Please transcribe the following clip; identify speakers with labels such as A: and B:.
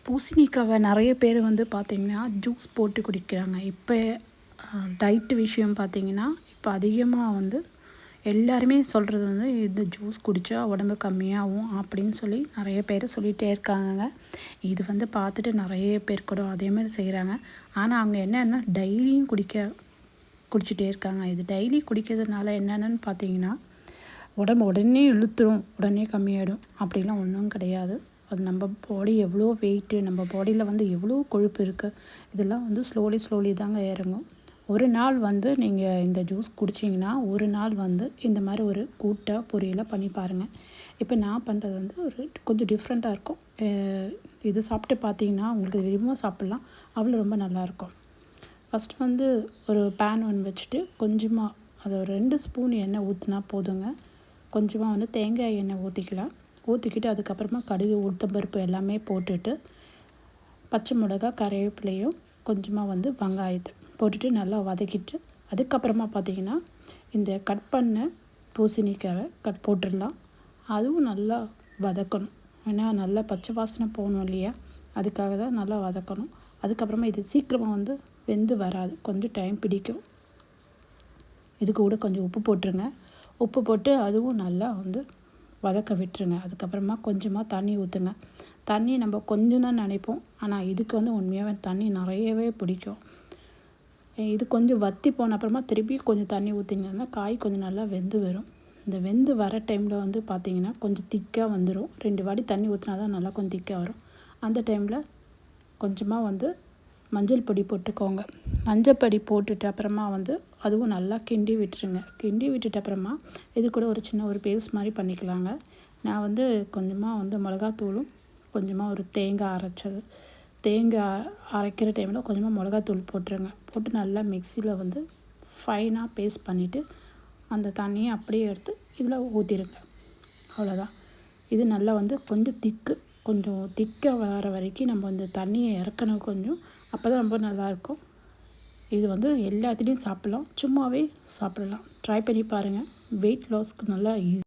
A: பூசணிக்காவை நிறைய பேர் வந்து பார்த்திங்கன்னா ஜூஸ் போட்டு குடிக்கிறாங்க. இப்போ டயட்டு விஷயம் பார்த்திங்கன்னா இப்போ அதிகமாக வந்து எல்லாருமே சொல்கிறது வந்து இந்த ஜூஸ் குடித்தா உடம்பு கம்மியாகும் அப்படின்னு சொல்லி நிறைய பேர் சொல்லிகிட்டே இருக்காங்கங்க. இது வந்து பார்த்துட்டு நிறைய பேர் கூட அதேமாதிரி செய்கிறாங்க. ஆனால் அவங்க என்னென்னா டெய்லியும் குடிச்சிட்டே இருக்காங்க. இது டெய்லி குடிக்கிறதுனால என்னென்னு பார்த்தீங்கன்னா உடம்பு உடனே இழுத்துரும், உடனே கம்மியாயிடும் அப்படிலாம் ஒன்றும் கிடையாது. அது நம்ம பாடி எவ்வளோ வெயிட்டு, நம்ம பாடியில் வந்து எவ்வளோ கொழுப்பு இருக்குது, இதெல்லாம் வந்து ஸ்லோலி தாங்க இறங்கும். ஒரு நாள் வந்து நீங்கள் இந்த ஜூஸ் குடிச்சிங்கன்னா ஒரு நாள் வந்து இந்த மாதிரி ஒரு கூட்டை பொரியலை பண்ணி பாருங்கள். இப்போ நான் பண்ணுறது வந்து ஒரு கொஞ்சம் டிஃப்ரெண்ட்டாக இருக்கும். இது சாப்பிட்டு பார்த்தீங்கன்னா உங்களுக்கு விரும்பவும் சாப்பிட்லாம், அவ்வளோ ரொம்ப நல்லாயிருக்கும். ஃபஸ்ட்டு வந்து ஒரு பேன் ஒன்று வச்சுட்டு கொஞ்சமாக அதை ஒரு 2 ஸ்பூன் எண்ணெய் ஊற்றினா போதுங்க. கொஞ்சமாக வந்து தேங்காய் எண்ணெய் ஊற்றிக்கிட்டு அதுக்கப்புறமா கடுகு, உளுத்தம்பருப்பு எல்லாமே போட்டுட்டு பச்சை மிளகா, கறிவேப்பிலையும் கொஞ்சமாக வந்து வெங்காயத்தை போட்டுட்டு நல்லா வதக்கிட்டு அதுக்கப்புறமா பார்த்திங்கன்னா இந்த கட் பண்ண பூசணிக்காவை போட்டுடலாம். அதுவும் நல்லா வதக்கணும். ஏன்னா நல்லா பச்சை வாசனை போகணும் இல்லையா, அதுக்காக தான் நல்லா வதக்கணும். அதுக்கப்புறமா இது சீக்கிரமாக வந்து வெந்து வராது, கொஞ்சம் டைம் பிடிக்கும். இது கூட கொஞ்சம் உப்பு போட்டுருங்க. உப்பு போட்டு அதுவும் நல்லா வந்து வதக்க விட்டுருங்க. அதுக்கப்புறமா கொஞ்சமாக தண்ணி ஊற்றுங்க. தண்ணி நம்ம கொஞ்சம் தான் நினைப்போம், ஆனால் இதுக்கு வந்து உண்மையாகவே தண்ணி நிறையவே பிடிக்கும். இது கொஞ்சம் வற்றி போன அப்புறமா திருப்பி கொஞ்சம் தண்ணி ஊற்றிங்கன்னா காய் கொஞ்சம் நல்லா வெந்து வரும். இந்த வெந்து வர டைமில் வந்து பார்த்திங்கன்னா கொஞ்சம் திக்காக வந்துடும். 2 வாட்டி தண்ணி ஊற்றினா தான் நல்லா கொஞ்சம் திக்காக வரும். அந்த டைமில் கொஞ்சமாக வந்து மஞ்சள் பொடி போட்டுக்கோங்க. மஞ்சள் பொடி போட்டுட்டு அப்புறமா வந்து அதுவும் நல்லா கிண்டி விட்டுருங்க. கிண்டி விட்டுட்டு அப்புறமா இது கூட ஒரு சின்ன ஒரு பேஸ்ட் மாதிரி பண்ணிக்கலாங்க. நான் வந்து கொஞ்சமாக வந்து மிளகாத்தூளும் கொஞ்சமாக ஒரு தேங்காய் அரைக்கிற டைமில் கொஞ்சமாக மிளகாத்தூள் போட்டுருங்க. போட்டு நல்லா மிக்சியில் வந்து ஃபைனாக பேஸ்ட் பண்ணிவிட்டு அந்த தண்ணியை அப்படியே எடுத்து இதில் ஊற்றிடுங்க. அவ்வளோதான். இது நல்லா வந்து கொஞ்சம் திக்காக வர வரைக்கும் நம்ம இந்த தண்ணியை இறக்கணும் கொஞ்சம். அப்போ தான் ரொம்ப நல்லாயிருக்கும். இது வந்து எல்லாத்துலேயும் சாப்பிட்லாம், சும்மாவே சாப்பிடலாம். ட்ரை பண்ணி பாருங்கள். வெயிட் லாஸ்க்கு நல்லா ஈஸி.